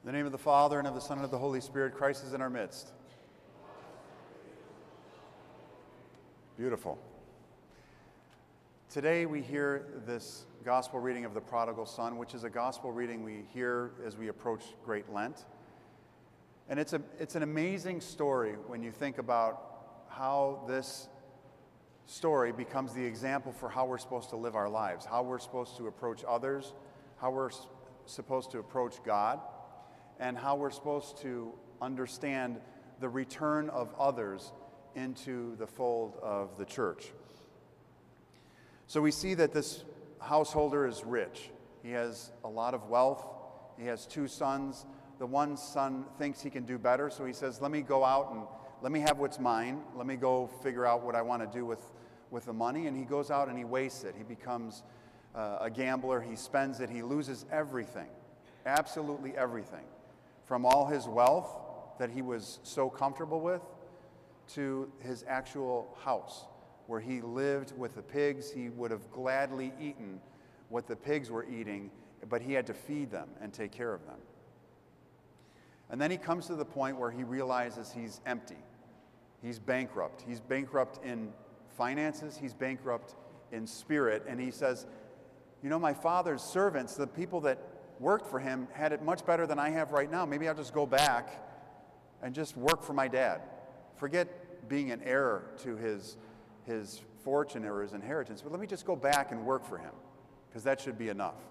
In the name of the Father, and of the Son, and of the Holy Spirit, Christ is in our midst. Beautiful. Today we hear this gospel reading of the Prodigal Son, which is a gospel reading we hear as we approach Great Lent. And it's an amazing story when you think about how this story becomes the example for how we're supposed to live our lives, how we're supposed to approach others, how we're supposed to approach God, and how we're supposed to understand the return of others into the fold of the church. So we see that this householder is rich. He has a lot of wealth. He has two sons. The one son thinks he can do better, so he says, let me go out and let me have what's mine. Let me go figure out what I want to do with the money. And he goes out and he wastes it. He becomes a gambler. He spends it. He loses everything, absolutely everything, from all his wealth that he was so comfortable with to his actual house where he lived with the pigs. He would have gladly eaten what the pigs were eating, but he had to feed them and take care of them. And then he comes to the point where he realizes he's empty. He's bankrupt. He's bankrupt in finances. He's bankrupt in spirit. And he says, you know, my father's servants, the people that worked for him, had it much better than I have right now. Maybe I'll just go back and just work for my dad. Forget being an heir to his fortune or his inheritance, but let me just go back and work for him, because that should be enough.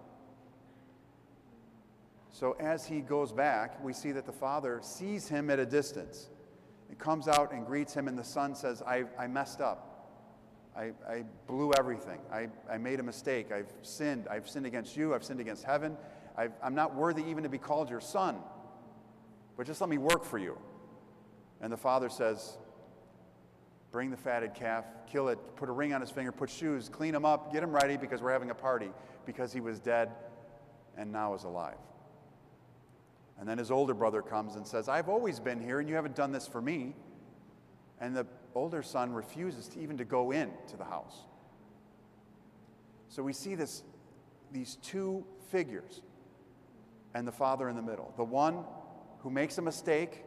So as he goes back, we see that the father sees him at a distance. He comes out and greets him, and the son says, I messed up. I blew everything. I made a mistake. I've sinned against you. I've sinned against heaven. I'm not worthy even to be called your son, but just let me work for you. And the father says, bring the fatted calf, kill it, put a ring on his finger, put shoes, clean him up, get him ready because we're having a party, because he was dead and now is alive. And then his older brother comes and says, I've always been here and you haven't done this for me. And the older son refuses to go into the house. So we see these two figures and the father in the middle. The one who makes a mistake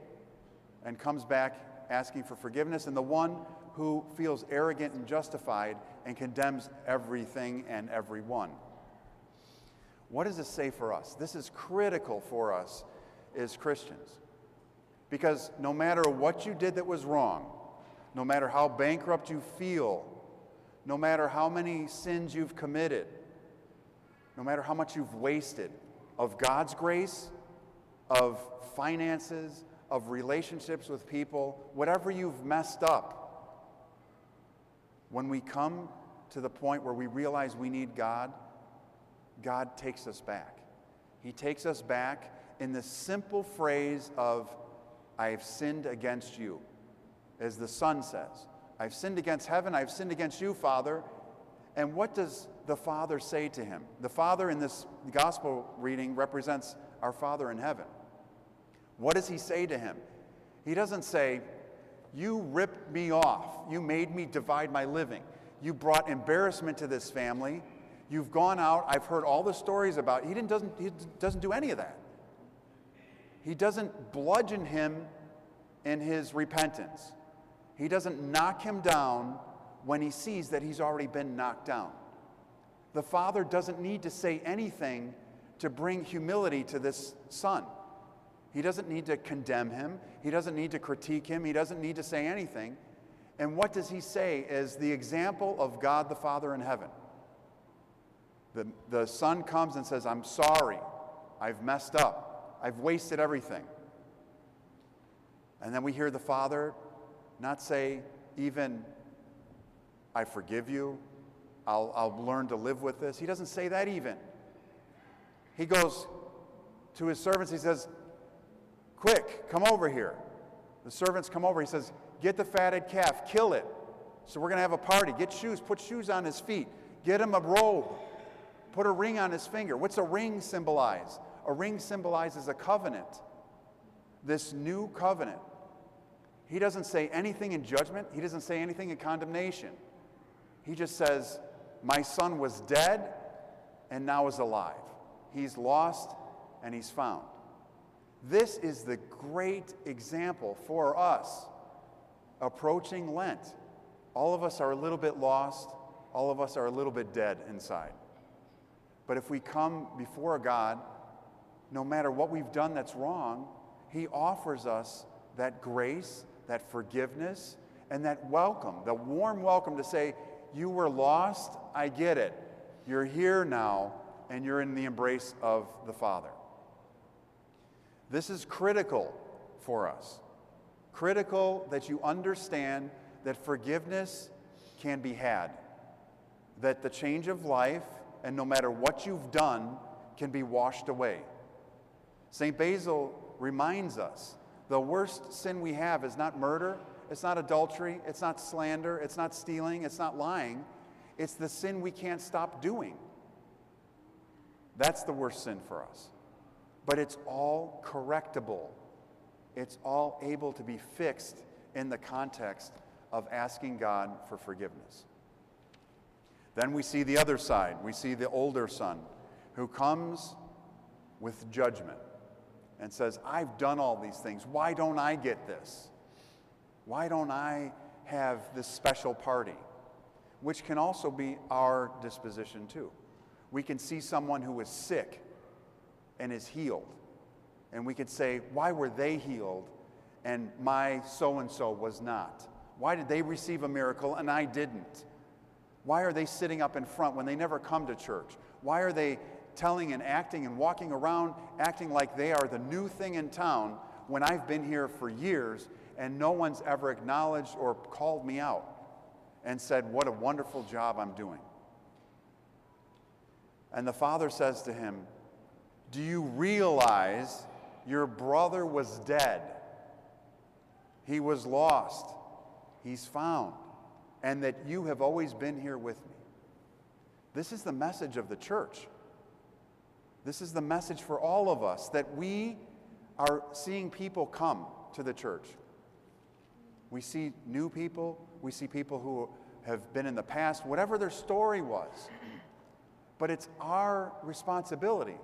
and comes back asking for forgiveness, and the one who feels arrogant and justified and condemns everything and everyone. What does this say for us? This is critical for us as Christians. Because no matter what you did that was wrong, no matter how bankrupt you feel, no matter how many sins you've committed, no matter how much you've wasted of God's grace, of finances, of relationships with people, whatever you've messed up, when we come to the point where we realize we need God, God takes us back. He takes us back in the simple phrase of, I've sinned against you. As the son says, I've sinned against heaven, I've sinned against you, Father. And what does the Father say to him? The Father in this gospel reading represents our Father in heaven. What does he say to him? He doesn't say, you ripped me off. You made me divide my living. You brought embarrassment to this family. You've gone out. I've heard all the stories about it. He doesn't do any of that. He doesn't bludgeon him in his repentance. He doesn't knock him down when he sees that he's already been knocked down. The father doesn't need to say anything to bring humility to this son. He doesn't need to condemn him. He doesn't need to critique him. He doesn't need to say anything. And what does he say as the example of God the Father in heaven? The son comes and says, I'm sorry. I've messed up. I've wasted everything. And then we hear the father not say even, I forgive you. I'll learn to live with this. He doesn't say that even. He goes to his servants. He says, quick, come over here. The servants come over. He says, get the fatted calf, kill it. So we're going to have a party. Get shoes, put shoes on his feet. Get him a robe. Put a ring on his finger. What's a ring symbolize? A ring symbolizes a covenant. This new covenant. He doesn't say anything in judgment. He doesn't say anything in condemnation. He just says, my son was dead and now is alive. He's lost and he's found. This is the great example for us approaching Lent. All of us are a little bit lost. All of us are a little bit dead inside. But if we come before God, no matter what we've done that's wrong, He offers us that grace, that forgiveness, and that welcome, the warm welcome to say, you were lost, I get it. You're here now, and you're in the embrace of the Father. This is critical for us. Critical that you understand that forgiveness can be had, that the change of life, and no matter what you've done, can be washed away. St. Basil reminds us the worst sin we have is not murder, it's not adultery, it's not slander, it's not stealing, it's not lying. It's the sin we can't stop doing. That's the worst sin for us. But it's all correctable. It's all able to be fixed in the context of asking God for forgiveness. Then we see the other side. We see the older son who comes with judgment and says, I've done all these things. Why don't I get this? Why don't I have this special party? Which can also be our disposition too. We can see someone who is sick and is healed. And we could say, why were they healed and my so-and-so was not? Why did they receive a miracle and I didn't? Why are they sitting up in front when they never come to church? Why are they telling and acting and walking around acting like they are the new thing in town when I've been here for years and no one's ever acknowledged or called me out and said, what a wonderful job I'm doing? And the father says to him, do you realize your brother was dead? He was lost. He's found. And that you have always been here with me. This is the message of the church. This is the message for all of us, that we are seeing people come to the church. We see new people. We see people who have been in the past, whatever their story was. But it's our responsibility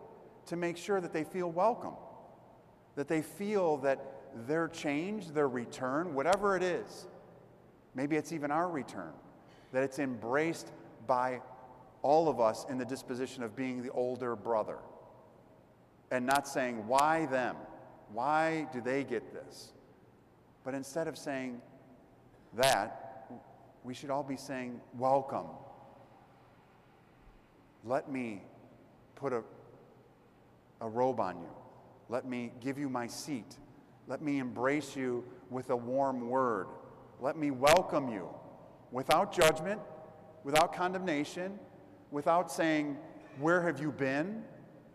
to make sure that they feel welcome, that they feel that their change, their return, whatever it is, maybe it's even our return, that it's embraced by all of us in the disposition of being the older brother and not saying, why them? Why do they get this? But instead of saying that, we should all be saying, welcome. Let me put a robe on you. Let me give you my seat. Let me embrace you with a warm word. Let me welcome you without judgment, without condemnation, without saying, where have you been?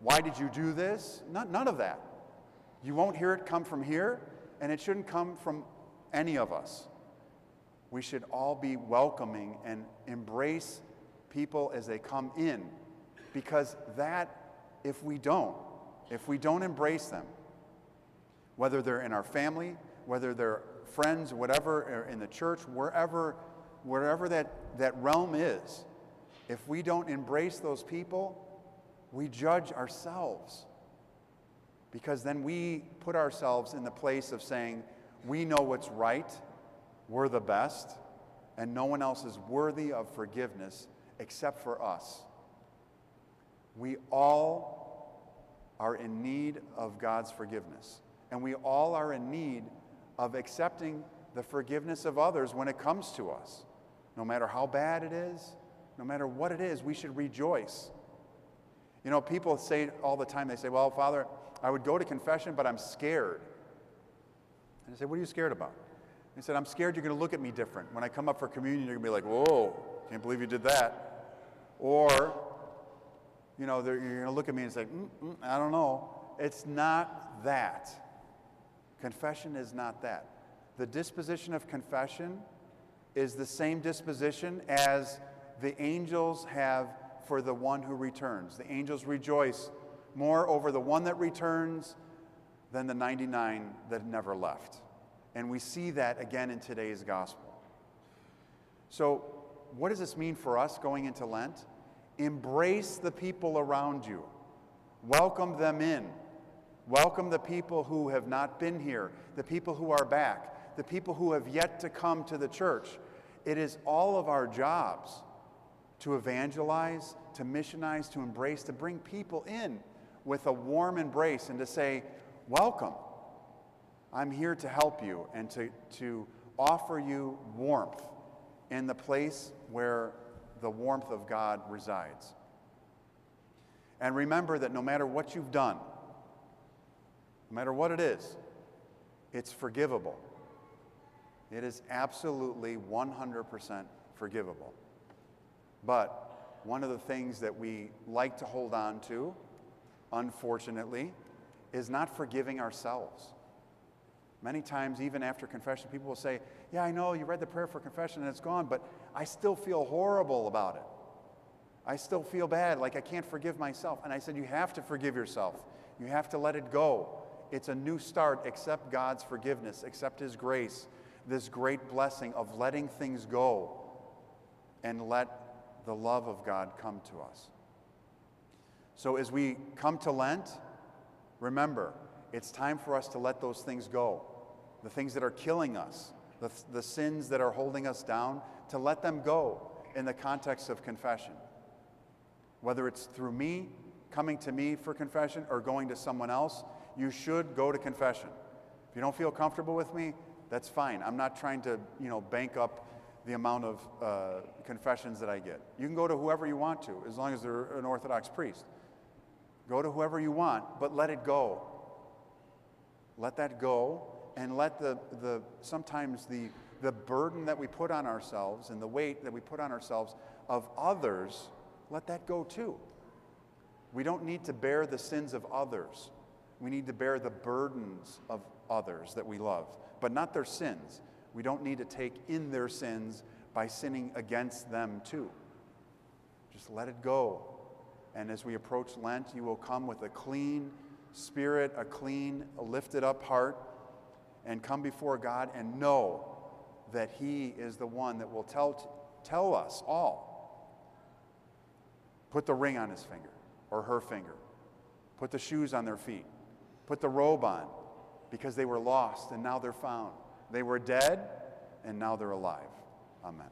Why did you do this? None of that. You won't hear it come from here, and it shouldn't come from any of us. We should all be welcoming and embrace people as they come in, because that, if we don't embrace them, whether they're in our family, whether they're friends, whatever, or in the church, wherever that realm is, if we don't embrace those people, we judge ourselves. Because then we put ourselves in the place of saying, we know what's right, we're the best, and no one else is worthy of forgiveness except for us. We all are in need of God's forgiveness. And we all are in need of accepting the forgiveness of others when it comes to us. No matter how bad it is, no matter what it is, we should rejoice. You know, people say all the time, they say, well, Father, I would go to confession, but I'm scared. And I say, what are you scared about? He said, I'm scared you're going to look at me different. When I come up for communion, you're going to be like, whoa, can't believe you did that. Or, you know, you're going to look at me and say, I don't know. It's not that. Confession is not that. The disposition of confession is the same disposition as the angels have for the one who returns. The angels rejoice more over the one that returns than the 99 that never left. And we see that again in today's gospel. So what does this mean for us going into Lent? Embrace the people around you. Welcome them in. Welcome the people who have not been here, the people who are back, the people who have yet to come to the church. It is all of our jobs to evangelize, to missionize, to embrace, to bring people in with a warm embrace and to say, welcome. I'm here to help you and to offer you warmth in the place where the warmth of God resides. And remember that no matter what you've done, no matter what it is, it's forgivable. It is absolutely 100% forgivable. But one of the things that we like to hold on to, unfortunately, is not forgiving ourselves. Many times, even after confession, people will say, yeah, I know you read the prayer for confession and it's gone, but I still feel horrible about it. I still feel bad, like I can't forgive myself. And I said, you have to forgive yourself. You have to let it go. It's a new start. Accept God's forgiveness. Accept His grace, this great blessing of letting things go and let the love of God come to us. So as we come to Lent, remember, it's time for us to let those things go. The things that are killing us, the sins that are holding us down, to let them go in the context of confession. Whether it's through me, coming to me for confession, or going to someone else, you should go to confession. If you don't feel comfortable with me, that's fine. I'm not trying to, bank up the amount of confessions that I get. You can go to whoever you want to, as long as they're an Orthodox priest. Go to whoever you want, but let it go. Let that go, and let sometimes the burden that we put on ourselves and the weight that we put on ourselves of others, let that go too. We don't need to bear the sins of others. We need to bear the burdens of others that we love, but not their sins. We don't need to take in their sins by sinning against them too. Just let it go. And as we approach Lent, you will come with a clean spirit, a clean, lifted up heart, and come before God and know that He is the one that will tell us all. Put the ring on his finger or her finger. Put the shoes on their feet. Put the robe on, because they were lost and now they're found. They were dead and now they're alive. Amen.